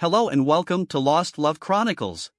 Hello and welcome to Lost Love Chronicles.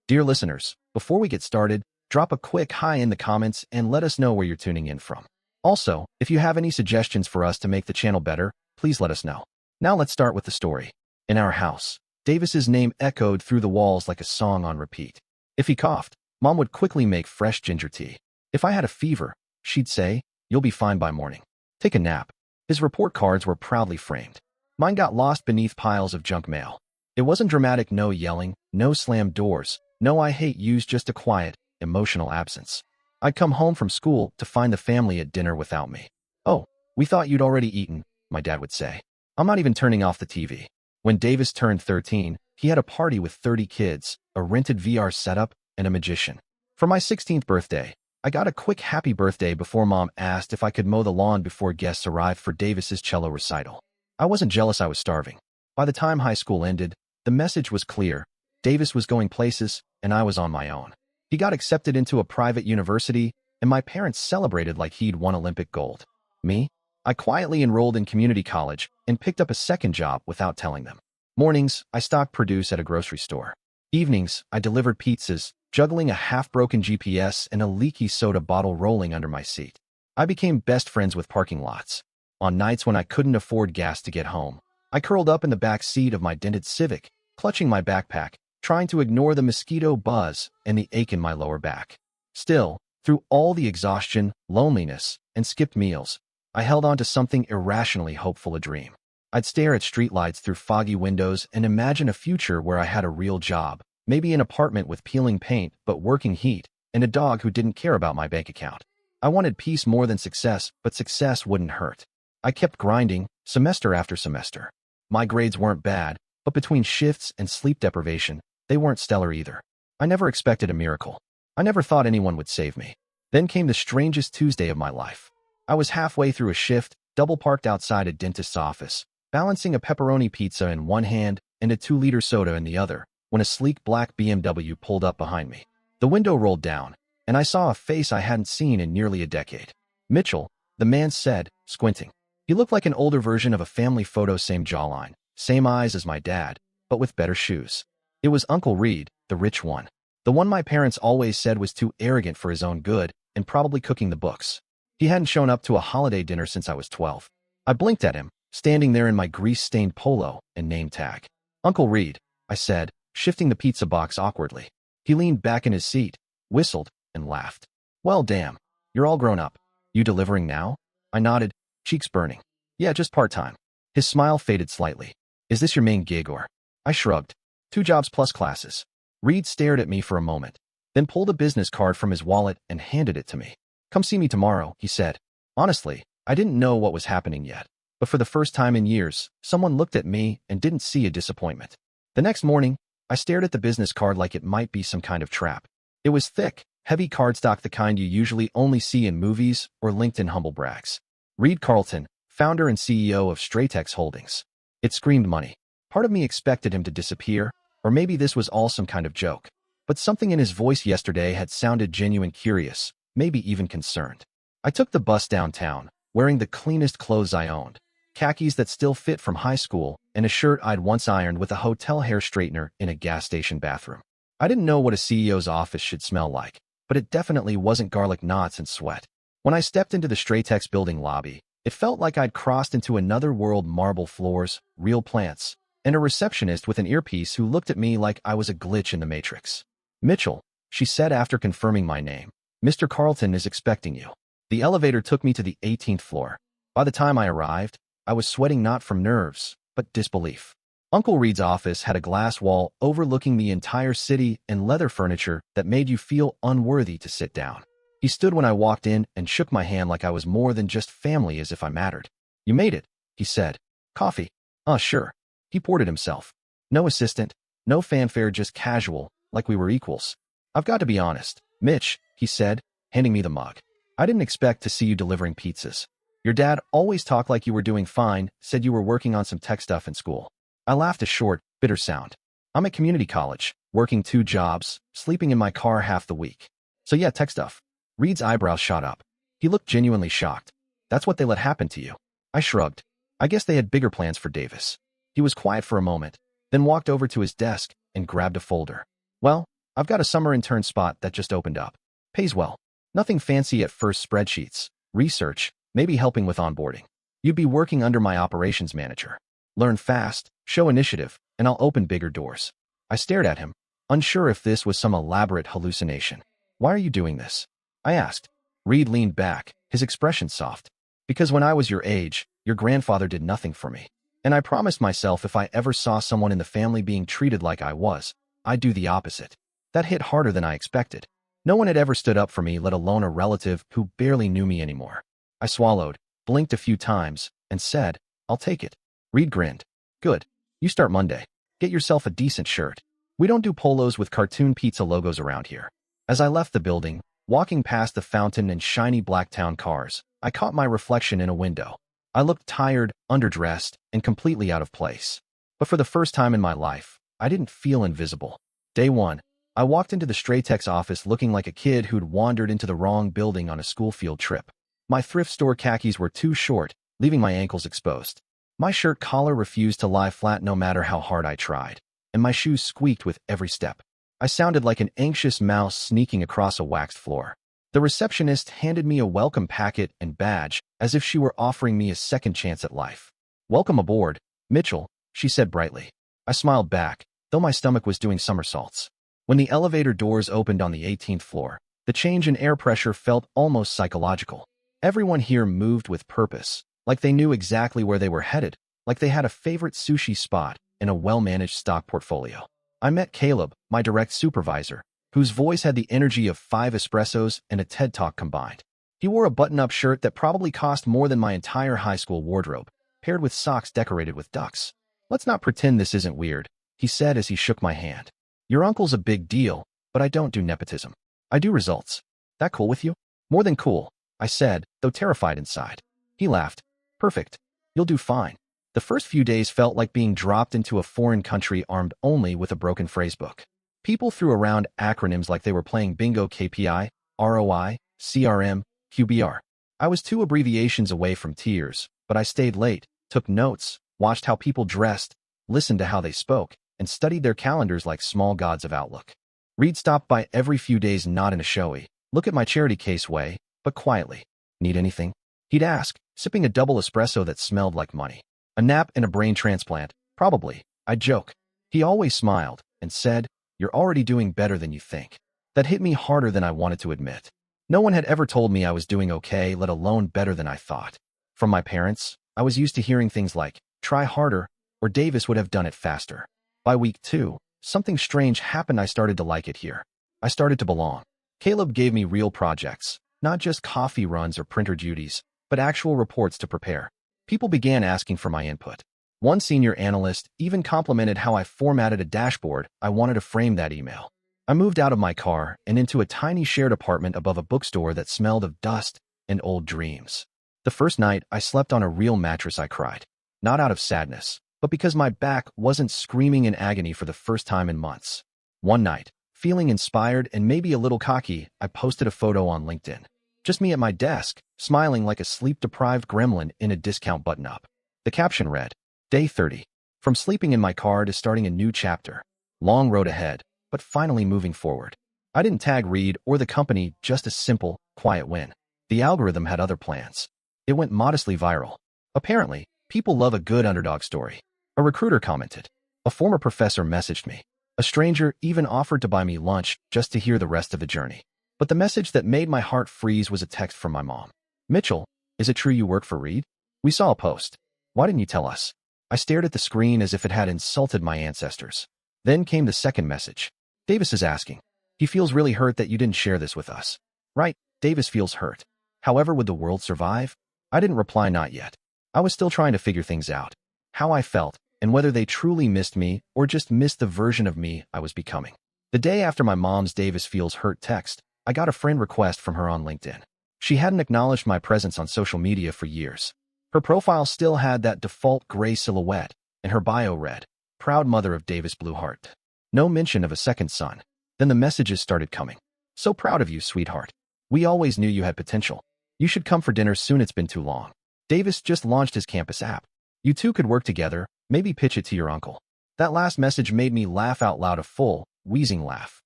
Dear listeners, before we get started, drop a quick hi in the comments and let us know where you're tuning in from. Also, if you have any suggestions for us to make the channel better, please let us know. Now let's start with the story. In our house, Davis's name echoed through the walls like a song on repeat. If he coughed, Mom would quickly make fresh ginger tea. If I had a fever, she'd say, "You'll be fine by morning. Take a nap." His report cards were proudly framed. Mine got lost beneath piles of junk mail. It wasn't dramatic, no yelling, no slammed doors, no "I hate yous," just a quiet, emotional absence. I'd come home from school to find the family at dinner without me. "Oh, we thought you'd already eaten," my dad would say. I'm not even turning off the TV. When Davis turned 13, he had a party with 30 kids, a rented VR setup, and a magician. For my 16th birthday, I got a quick happy birthday before Mom asked if I could mow the lawn before guests arrived for Davis's cello recital. I wasn't jealous, I was starving. By the time high school ended, the message was clear. Davis was going places, and I was on my own. He got accepted into a private university, and my parents celebrated like he'd won Olympic gold. Me? I quietly enrolled in community college and picked up a second job without telling them. Mornings, I stocked produce at a grocery store. Evenings, I delivered pizzas, juggling a half-broken GPS and a leaky soda bottle rolling under my seat. I became best friends with parking lots. On nights when I couldn't afford gas to get home, I curled up in the back seat of my dented Civic, clutching my backpack, trying to ignore the mosquito buzz and the ache in my lower back. Still, through all the exhaustion, loneliness, and skipped meals, I held on to something irrationally hopeful, a dream. I'd stare at streetlights through foggy windows and imagine a future where I had a real job, maybe an apartment with peeling paint but working heat, and a dog who didn't care about my bank account. I wanted peace more than success, but success wouldn't hurt. I kept grinding, semester after semester. My grades weren't bad, but between shifts and sleep deprivation, they weren't stellar either. I never expected a miracle. I never thought anyone would save me. Then came the strangest Tuesday of my life. I was halfway through a shift, double-parked outside a dentist's office, balancing a pepperoni pizza in one hand and a 2-liter soda in the other, when a sleek black BMW pulled up behind me. The window rolled down, and I saw a face I hadn't seen in nearly a decade. "Mitchell," the man said, squinting. He looked like an older version of a family photo, same jawline, same eyes as my dad, but with better shoes. It was Uncle Reed, the rich one. The one my parents always said was too arrogant for his own good and probably cooking the books. He hadn't shown up to a holiday dinner since I was 12. I blinked at him, standing there in my grease-stained polo and name tag. "Uncle Reed," I said, shifting the pizza box awkwardly. He leaned back in his seat, whistled, and laughed. "Well, damn. You're all grown up. You delivering now?" I nodded, cheeks burning. "Yeah, just part-time." His smile faded slightly. "Is this your main gig or?" I shrugged. "2 jobs plus classes." Reed stared at me for a moment, then pulled a business card from his wallet and handed it to me. "Come see me tomorrow," he said. Honestly, I didn't know what was happening yet, but for the first time in years, someone looked at me and didn't see a disappointment. The next morning, I stared at the business card like it might be some kind of trap. It was thick, heavy cardstock, the kind you usually only see in movies or LinkedIn humble brags. Reed Carlton, founder and CEO of Stratex Holdings. It screamed money. Part of me expected him to disappear, or maybe this was all some kind of joke. But something in his voice yesterday had sounded genuine, curious, maybe even concerned. I took the bus downtown, wearing the cleanest clothes I owned, khakis that still fit from high school, and a shirt I'd once ironed with a hotel hair straightener in a gas station bathroom. I didn't know what a CEO's office should smell like, but it definitely wasn't garlic knots and sweat. When I stepped into the Stratex building lobby, it felt like I'd crossed into another world. Marble floors, real plants, and a receptionist with an earpiece who looked at me like I was a glitch in the Matrix. "Mitchell," she said after confirming my name, "Mr. Carlton is expecting you." The elevator took me to the 18th floor. By the time I arrived, I was sweating not from nerves, but disbelief. Uncle Reed's office had a glass wall overlooking the entire city and leather furniture that made you feel unworthy to sit down. He stood when I walked in and shook my hand like I was more than just family, as if I mattered. "You made it," he said. "Coffee?" Sure." He poured it himself. No assistant, no fanfare, just casual, like we were equals. "I've got to be honest, Mitch," he said, handing me the mug. "I didn't expect to see you delivering pizzas. Your dad always talked like you were doing fine, said you were working on some tech stuff in school." I laughed, a short, bitter sound. "I'm at community college, working 2 jobs, sleeping in my car half the week. So yeah, tech stuff." Reed's eyebrows shot up. He looked genuinely shocked. "That's what they let happen to you?" I shrugged. I guess they had bigger plans for Davis. He was quiet for a moment, then walked over to his desk and grabbed a folder. Well, I've got a summer intern spot that just opened up. Pays well. Nothing fancy at first, spreadsheets, research, maybe helping with onboarding. You'd be working under my operations manager. Learn fast, show initiative, and I'll open bigger doors. I stared at him, unsure if this was some elaborate hallucination. Why are you doing this? I asked. Reed leaned back, his expression soft. Because when I was your age, your grandfather did nothing for me. And I promised myself if I ever saw someone in the family being treated like I was, I'd do the opposite. That hit harder than I expected. No one had ever stood up for me, let alone a relative who barely knew me anymore. I swallowed, blinked a few times, and said, I'll take it. Reed grinned. Good. You start Monday. Get yourself a decent shirt. We don't do polos with cartoon pizza logos around here. As I left the building, walking past the fountain and shiny Blacktown cars, I caught my reflection in a window. I looked tired, underdressed, and completely out of place. But for the first time in my life, I didn't feel invisible. Day 1, I walked into the Stratex office looking like a kid who'd wandered into the wrong building on a school field trip. My thrift store khakis were too short, leaving my ankles exposed. My shirt collar refused to lie flat no matter how hard I tried, and my shoes squeaked with every step. I sounded like an anxious mouse sneaking across a waxed floor. The receptionist handed me a welcome packet and badge, as if she were offering me a second chance at life. Welcome aboard, Mitchell, she said brightly. I smiled back, though my stomach was doing somersaults. When the elevator doors opened on the 18th floor, the change in air pressure felt almost psychological. Everyone here moved with purpose, like they knew exactly where they were headed, like they had a favorite sushi spot and a well-managed stock portfolio. I met Caleb, my direct supervisor, whose voice had the energy of 5 espressos and a TED Talk combined. He wore a button-up shirt that probably cost more than my entire high school wardrobe, paired with socks decorated with ducks. Let's not pretend this isn't weird, he said as he shook my hand. Your uncle's a big deal, but I don't do nepotism. I do results. That cool with you? More than cool, I said, though terrified inside. He laughed. Perfect. You'll do fine. The first few days felt like being dropped into a foreign country armed only with a broken phrasebook. People threw around acronyms like they were playing bingo. KPI, ROI, CRM, QBR. I was 2 abbreviations away from tears, but I stayed late, took notes, watched how people dressed, listened to how they spoke, and studied their calendars like small gods of Outlook. Reed stopped by every few days, not in a showy, look at my charity case way, but quietly. Need anything? He'd ask, sipping a double espresso that smelled like money. A nap and a brain transplant, probably, I'd joke. He always smiled and said, You're already doing better than you think. That hit me harder than I wanted to admit. No one had ever told me I was doing okay, let alone better than I thought. From my parents, I was used to hearing things like, try harder, or Davis would have done it faster. By week 2, something strange happened. I started to like it here. I started to belong. Caleb gave me real projects, not just coffee runs or printer duties, but actual reports to prepare. People began asking for my input. One senior analyst even complimented how I formatted a dashboard. I wanted to frame that email. I moved out of my car and into a tiny shared apartment above a bookstore that smelled of dust and old dreams. The first night I slept on a real mattress. I cried. Not out of sadness, but because my back wasn't screaming in agony for the first time in months. One night, feeling inspired and maybe a little cocky, I posted a photo on LinkedIn. Just me at my desk, smiling like a sleep-deprived gremlin in a discount button-up. The caption read, Day 30. From sleeping in my car to starting a new chapter. Long road ahead, but finally moving forward. I didn't tag Reed or the company, just a simple, quiet win. The algorithm had other plans. It went modestly viral. Apparently, people love a good underdog story. A recruiter commented. A former professor messaged me. A stranger even offered to buy me lunch just to hear the rest of the journey. But the message that made my heart freeze was a text from my mom. Mitchell, is it true you work for Reed? We saw a post. Why didn't you tell us? I stared at the screen as if it had insulted my ancestors. Then came the second message. Davis is asking. He feels really hurt that you didn't share this with us. Right, Davis feels hurt. However, would the world survive? I didn't reply, not yet. I was still trying to figure things out. How I felt, and whether they truly missed me or just missed the version of me I was becoming. The day after my mom's Davis feels hurt text, I got a friend request from her on LinkedIn. She hadn't acknowledged my presence on social media for years. Her profile still had that default gray silhouette, and her bio read, Proud mother of Davis Blue Heart. No mention of a second son. Then the messages started coming. So proud of you, sweetheart. We always knew you had potential. You should come for dinner soon, it's been too long. Davis just launched his campus app. You two could work together, maybe pitch it to your uncle. That last message made me laugh out loud, a full, wheezing laugh.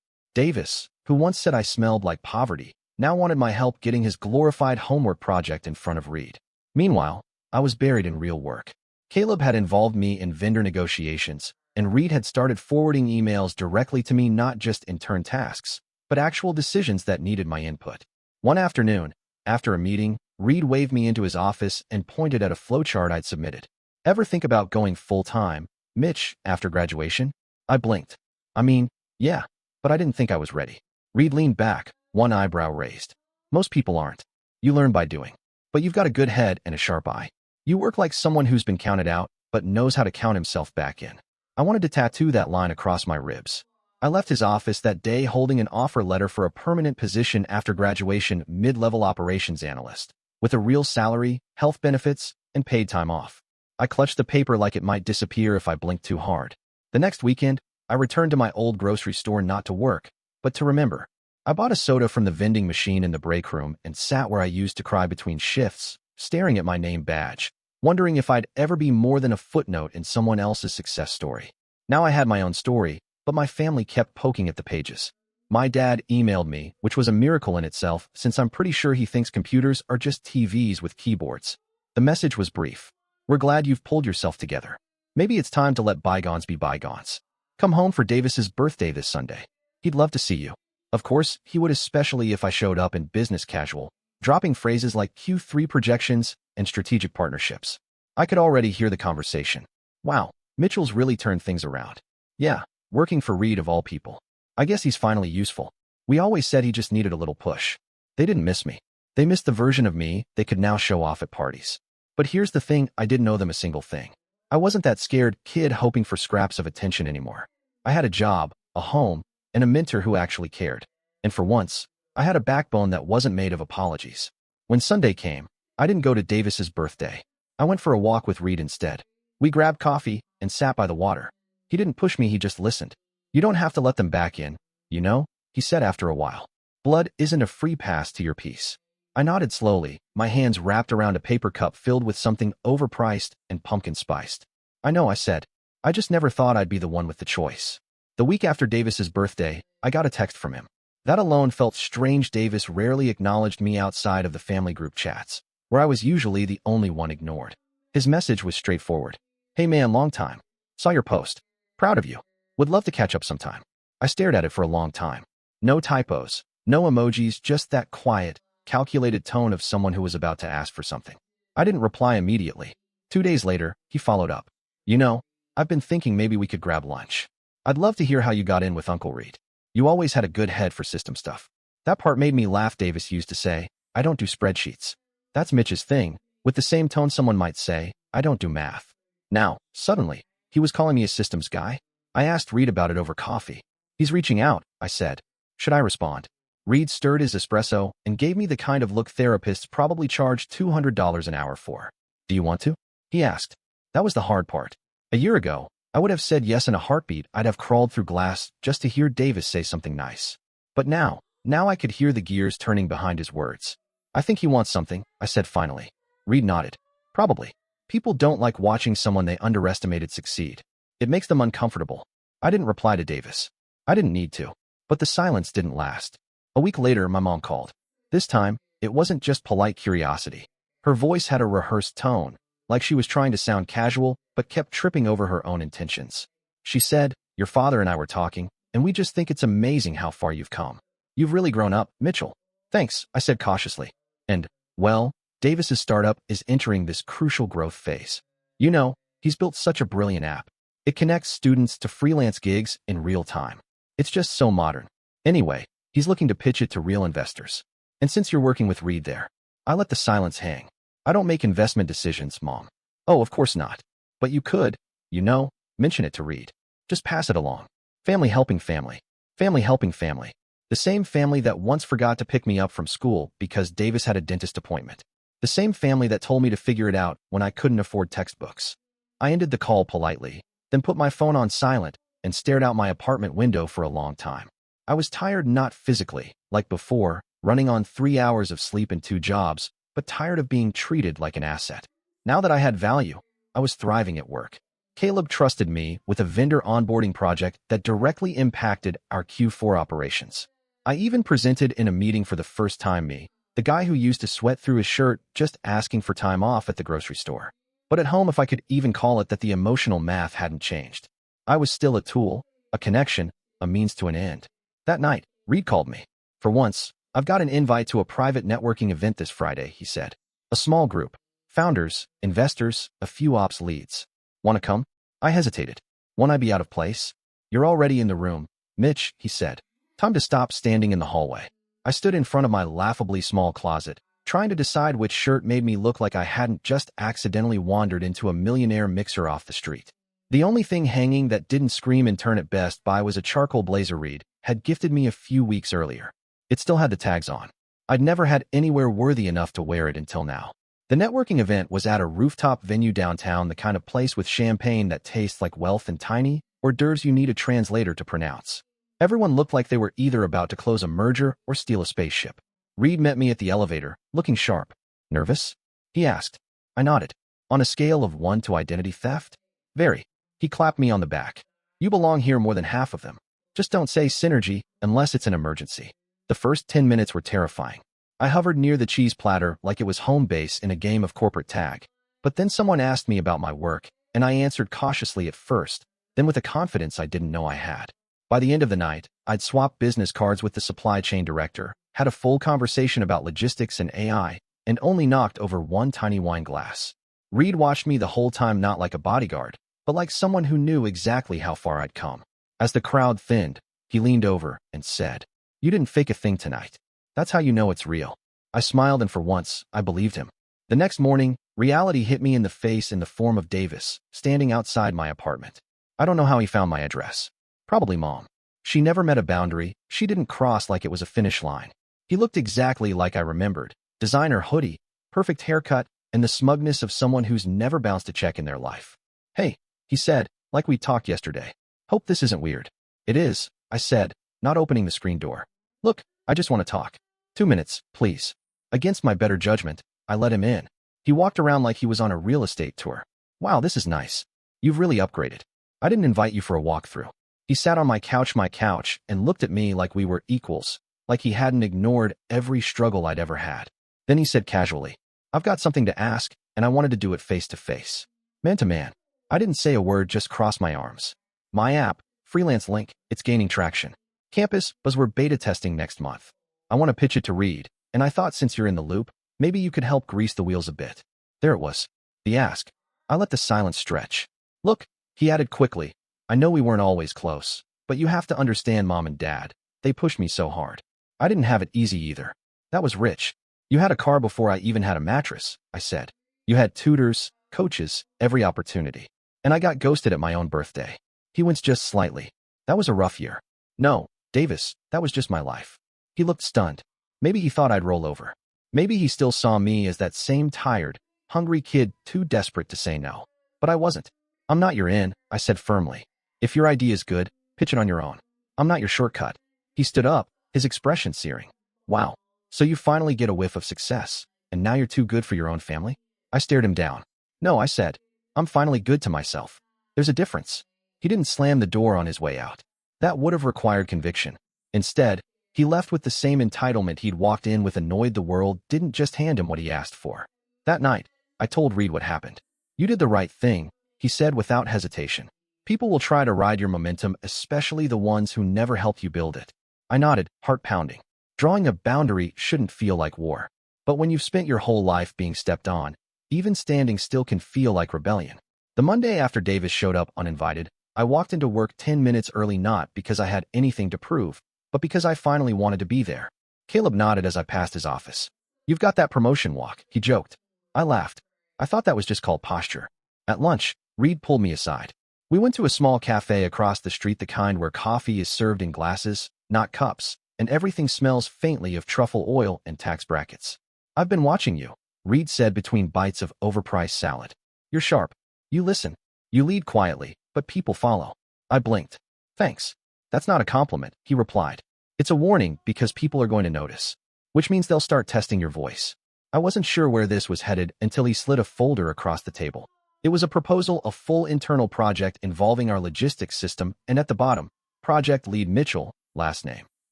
Davis, who once said I smelled like poverty, now wanted my help getting his glorified homework project in front of Reed. Meanwhile, I was buried in real work. Caleb had involved me in vendor negotiations, and Reed had started forwarding emails directly to me, not just intern tasks, but actual decisions that needed my input. One afternoon, after a meeting, Reed waved me into his office and pointed at a flowchart I'd submitted. Ever think about going full-time, Mitch, after graduation? I blinked. I mean, yeah, but I didn't think I was ready. Reed leaned back, one eyebrow raised. Most people aren't. You learn by doing. But you've got a good head and a sharp eye. You work like someone who's been counted out, but knows how to count himself back in. I wanted to tattoo that line across my ribs. I left his office that day holding an offer letter for a permanent position after graduation, mid-level operations analyst, with a real salary, health benefits, and paid time off. I clutched the paper like it might disappear if I blinked too hard. The next weekend, I returned to my old grocery store, not to work, but to remember. I bought a soda from the vending machine in the break room and sat where I used to cry between shifts, staring at my name badge, wondering if I'd ever be more than a footnote in someone else's success story. Now I had my own story, but my family kept poking at the pages. My dad emailed me, which was a miracle in itself, since I'm pretty sure he thinks computers are just TVs with keyboards. The message was brief. We're glad you've pulled yourself together. Maybe it's time to let bygones be bygones. Come home for Davis's birthday this Sunday. He'd love to see you. Of course, he would, especially if I showed up in business casual, dropping phrases like Q3 projections and strategic partnerships. I could already hear the conversation. Wow, Mitchell's really turned things around. Yeah, working for Reed of all people. I guess he's finally useful. We always said he just needed a little push. They didn't miss me. They missed the version of me they could now show off at parties. But here's the thing, I didn't owe them a single thing. I wasn't that scared kid hoping for scraps of attention anymore. I had a job, a home, and a mentor who actually cared. And for once, I had a backbone that wasn't made of apologies. When Sunday came, I didn't go to Davis's birthday. I went for a walk with Reed instead. We grabbed coffee and sat by the water. He didn't push me, he just listened. You don't have to let them back in, you know, he said after a while. Blood isn't a free pass to your peace. I nodded slowly, my hands wrapped around a paper cup filled with something overpriced and pumpkin spiced. I know, I said. I just never thought I'd be the one with the choice. The week after Davis's birthday, I got a text from him. That alone felt strange. Davis rarely acknowledged me outside of the family group chats, where I was usually the only one ignored. His message was straightforward. Hey man, long time. Saw your post. Proud of you. Would love to catch up sometime. I stared at it for a long time. No typos, no emojis, just that quiet, calculated tone of someone who was about to ask for something. I didn't reply immediately. 2 days later, he followed up. You know, I've been thinking maybe we could grab lunch. I'd love to hear how you got in with Uncle Reed. You always had a good head for system stuff. That part made me laugh. Davis used to say, I don't do spreadsheets. That's Mitch's thing, with the same tone someone might say, I don't do math. Now, suddenly, he was calling me a systems guy. I asked Reed about it over coffee. He's reaching out, I said. Should I respond? Reed stirred his espresso and gave me the kind of look therapists probably charge $200 an hour for. Do you want to? He asked. That was the hard part. A year ago, I would have said yes in a heartbeat. I'd have crawled through glass just to hear Davis say something nice. But now I could hear the gears turning behind his words. I think he wants something, I said finally. Reed nodded. Probably. People don't like watching someone they underestimated succeed. It makes them uncomfortable. I didn't reply to Davis. I didn't need to. But the silence didn't last. A week later, my mom called. This time, it wasn't just polite curiosity. Her voice had a rehearsed tone, like she was trying to sound casual, but kept tripping over her own intentions. She said, your father and I were talking, and we just think it's amazing how far you've come. You've really grown up, Mitchell. Thanks, I said cautiously. And, well, Davis's startup is entering this crucial growth phase. You know, he's built such a brilliant app. It connects students to freelance gigs in real time. It's just so modern. Anyway, he's looking to pitch it to real investors. And since you're working with Reed there, I let the silence hang. I don't make investment decisions, Mom. Oh, of course not. But you could, you know, mention it to Reed. Just pass it along. Family helping family. Family helping family. The same family that once forgot to pick me up from school because Davis had a dentist appointment. The same family that told me to figure it out when I couldn't afford textbooks. I ended the call politely, then put my phone on silent and stared out my apartment window for a long time. I was tired, not physically, like before, running on 3 hours of sleep and 2 jobs, but tired of being treated like an asset. Now that I had value, I was thriving at work. Caleb trusted me with a vendor onboarding project that directly impacted our Q4 operations. I even presented in a meeting for the first time me, the guy who used to sweat through his shirt just asking for time off at the grocery store. But at home, if I could even call it that, the emotional math hadn't changed. I was still a tool, a connection, a means to an end. That night, Reed called me. For once, I've got an invite to a private networking event this Friday, he said. A small group. Founders, investors, a few ops leads. Want to come? I hesitated. Won't I be out of place? You're already in the room, Mitch, he said. Time to stop standing in the hallway. I stood in front of my laughably small closet, trying to decide which shirt made me look like I hadn't just accidentally wandered into a millionaire mixer off the street. The only thing hanging that didn't scream and turn at best by was a charcoal blazer Reed had gifted me a few weeks earlier. It still had the tags on. I'd never had anywhere worthy enough to wear it until now. The networking event was at a rooftop venue downtown, the kind of place with champagne that tastes like wealth and tiny hors d'oeuvres you need a translator to pronounce. Everyone looked like they were either about to close a merger or steal a spaceship. Reed met me at the elevator, looking sharp. Nervous? He asked. I nodded. On a scale of 1 to identity theft? Very. He clapped me on the back. You belong here more than half of them. Just don't say synergy unless it's an emergency. The first 10 minutes were terrifying. I hovered near the cheese platter like it was home base in a game of corporate tag. But then someone asked me about my work, and I answered cautiously at first, then with a confidence I didn't know I had. By the end of the night, I'd swapped business cards with the supply chain director, had a full conversation about logistics and AI, and only knocked over one tiny wine glass. Reed watched me the whole time, not like a bodyguard, but like someone who knew exactly how far I'd come. As the crowd thinned, he leaned over and said, You didn't fake a thing tonight. That's how you know it's real. I smiled, and for once, I believed him. The next morning, reality hit me in the face in the form of Davis, standing outside my apartment. I don't know how he found my address. Probably Mom. She never met a boundary. She didn't cross like it was a finish line. He looked exactly like I remembered. Designer hoodie, perfect haircut, and the smugness of someone who's never bounced a check in their life. Hey, he said, like we talked yesterday. Hope this isn't weird. It is, I said, not opening the screen door. Look, I just want to talk. 2 minutes, please. Against my better judgment, I let him in. He walked around like he was on a real estate tour. Wow, this is nice. You've really upgraded. I didn't invite you for a walkthrough. He sat on my couch, and looked at me like we were equals, like he hadn't ignored every struggle I'd ever had. Then he said casually, I've got something to ask, and I wanted to do it face to face. Man to man. I didn't say a word, just crossed my arms. My app, freelance link, it's gaining traction. Campus, buzzword beta testing next month. I want to pitch it to Reed, and I thought since you're in the loop, maybe you could help grease the wheels a bit. There it was. The ask. I let the silence stretch. Look, he added quickly, I know we weren't always close, but you have to understand Mom and Dad. They pushed me so hard. I didn't have it easy either. That was rich. You had a car before I even had a mattress, I said. You had tutors, coaches, every opportunity. And I got ghosted at my own birthday. He winced just slightly. That was a rough year. No, Davis, that was just my life. He looked stunned. Maybe he thought I'd roll over. Maybe he still saw me as that same tired, hungry kid too desperate to say no. But I wasn't. I'm not your in, I said firmly. If your idea is good, pitch it on your own. I'm not your shortcut. He stood up, his expression searing. Wow. So you finally get a whiff of success, and now you're too good for your own family? I stared him down. No, I said. I'm finally good to myself. There's a difference. He didn't slam the door on his way out. That would have required conviction. Instead, he left with the same entitlement he'd walked in with, annoyed the world didn't just hand him what he asked for. That night, I told Reed what happened. You did the right thing, he said without hesitation. People will try to ride your momentum, especially the ones who never helped you build it. I nodded, heart pounding. Drawing a boundary shouldn't feel like war. But when you've spent your whole life being stepped on, even standing still can feel like rebellion. The Monday after Davis showed up uninvited, I walked into work 10 minutes early, not because I had anything to prove, but because I finally wanted to be there. Caleb nodded as I passed his office. You've got that promotion walk, he joked. I laughed. I thought that was just called posture. At lunch, Reed pulled me aside. We went to a small cafe across the street, the kind where coffee is served in glasses, not cups, and everything smells faintly of truffle oil and tax brackets. I've been watching you, Reed said between bites of overpriced salad. You're sharp. You listen. You lead quietly, but people follow. I blinked. Thanks. That's not a compliment, he replied. It's a warning because people are going to notice, which means they'll start testing your voice. I wasn't sure where this was headed until he slid a folder across the table. It was a proposal, a full internal project involving our logistics system, and at the bottom, project lead Mitchell, last name.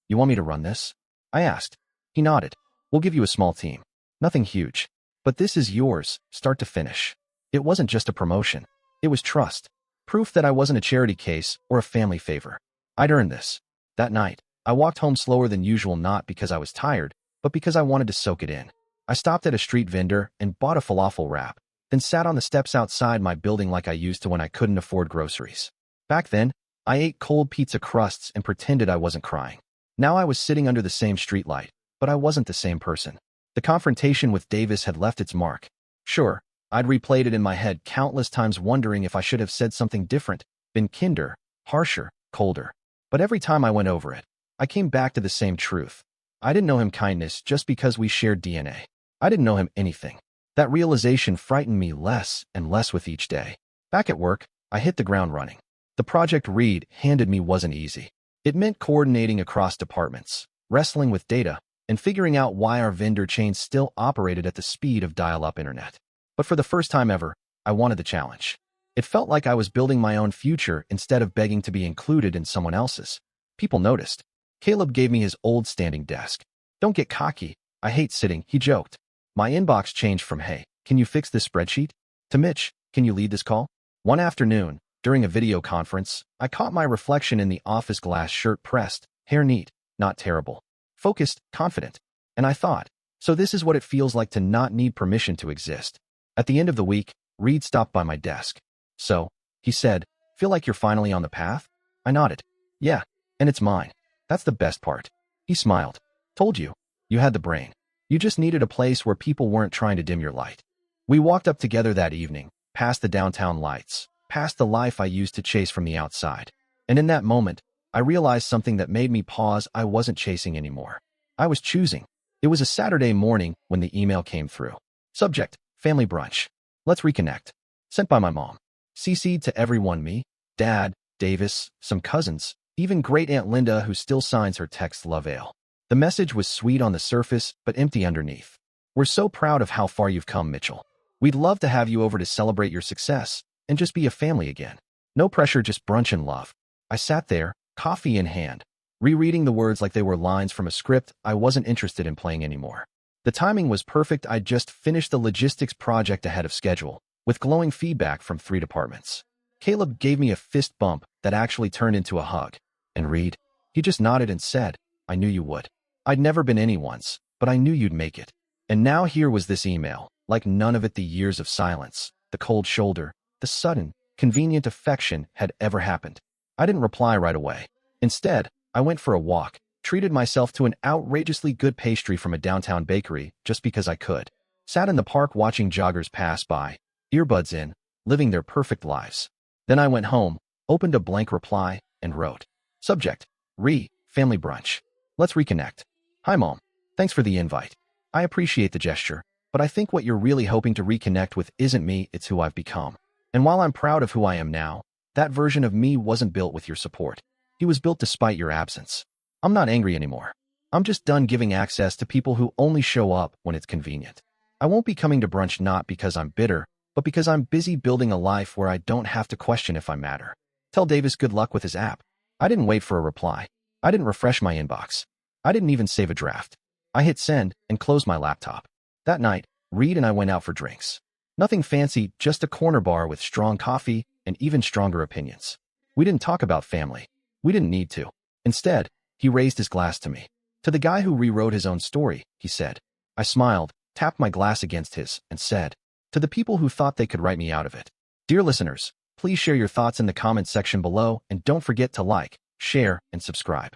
You want me to run this? I asked. He nodded. We'll give you a small team. Nothing huge. But this is yours, start to finish. It wasn't just a promotion. It was trust. Proof that I wasn't a charity case or a family favor. I'd earned this. That night, I walked home slower than usual, not because I was tired, but because I wanted to soak it in. I stopped at a street vendor and bought a falafel wrap, then sat on the steps outside my building like I used to when I couldn't afford groceries. Back then, I ate cold pizza crusts and pretended I wasn't crying. Now I was sitting under the same streetlight, but I wasn't the same person. The confrontation with Davis had left its mark. Sure, I'd replayed it in my head countless times, wondering if I should have said something different, been kinder, harsher, colder. But every time I went over it, I came back to the same truth. I didn't know him kindness just because we shared DNA. I didn't know him anything. That realization frightened me less and less with each day. Back at work, I hit the ground running. The project Reed handed me wasn't easy. It meant coordinating across departments, wrestling with data, and figuring out why our vendor chain still operated at the speed of dial-up internet. But for the first time ever, I wanted the challenge. It felt like I was building my own future instead of begging to be included in someone else's. People noticed. Caleb gave me his old standing desk. Don't get cocky. I hate sitting, he joked. My inbox changed from, hey, can you fix this spreadsheet? To Mitch, can you lead this call? One afternoon, during a video conference, I caught my reflection in the office glass, shirt pressed, hair neat, not terrible. Focused, confident. And I thought, so this is what it feels like to not need permission to exist. At the end of the week, Reed stopped by my desk. So, he said, feel like you're finally on the path? I nodded. Yeah, and it's mine. That's the best part. He smiled. Told you. You had the brain. You just needed a place where people weren't trying to dim your light. We walked up together that evening, past the downtown lights, past the life I used to chase from the outside. And in that moment, I realized something that made me pause. I wasn't chasing anymore. I was choosing. It was a Saturday morning when the email came through. Subject, family brunch. Let's reconnect. Sent by my mom. CC'd to everyone, me, Dad, Davis, some cousins, even great Aunt Linda, who still signs her text Love Ale. The message was sweet on the surface, but empty underneath. We're so proud of how far you've come, Mitchell. We'd love to have you over to celebrate your success and just be a family again. No pressure, just brunch and love. I sat there, coffee in hand, rereading the words like they were lines from a script I wasn't interested in playing anymore. The timing was perfect. I'd just finished the logistics project ahead of schedule, with glowing feedback from 3 departments. Caleb gave me a fist bump that actually turned into a hug. And Reed, he just nodded and said, I knew you would. I'd never been anyone's, but I knew you'd make it. And now here was this email, like none of it, the years of silence, the cold shoulder, the sudden, convenient affection had ever happened. I didn't reply right away. Instead, I went for a walk, treated myself to an outrageously good pastry from a downtown bakery just because I could. Sat in the park watching joggers pass by, earbuds in, living their perfect lives. Then I went home, opened a blank reply, and wrote, Subject, family brunch. Let's reconnect. Hi, Mom. Thanks for the invite. I appreciate the gesture, but I think what you're really hoping to reconnect with isn't me, it's who I've become. And while I'm proud of who I am now, that version of me wasn't built with your support. He was built despite your absence. I'm not angry anymore. I'm just done giving access to people who only show up when it's convenient. I won't be coming to brunch not because I'm bitter, but because I'm busy building a life where I don't have to question if I matter. Tell Davis good luck with his app. I didn't wait for a reply. I didn't refresh my inbox. I didn't even save a draft. I hit send and closed my laptop. That night, Reed and I went out for drinks. Nothing fancy, just a corner bar with strong coffee and even stronger opinions. We didn't talk about family. We didn't need to. Instead, he raised his glass to me. To the guy who rewrote his own story, he said. I smiled, tapped my glass against his, and said, to the people who thought they could write me out of it. Dear listeners, please share your thoughts in the comments section below and don't forget to like, share, and subscribe.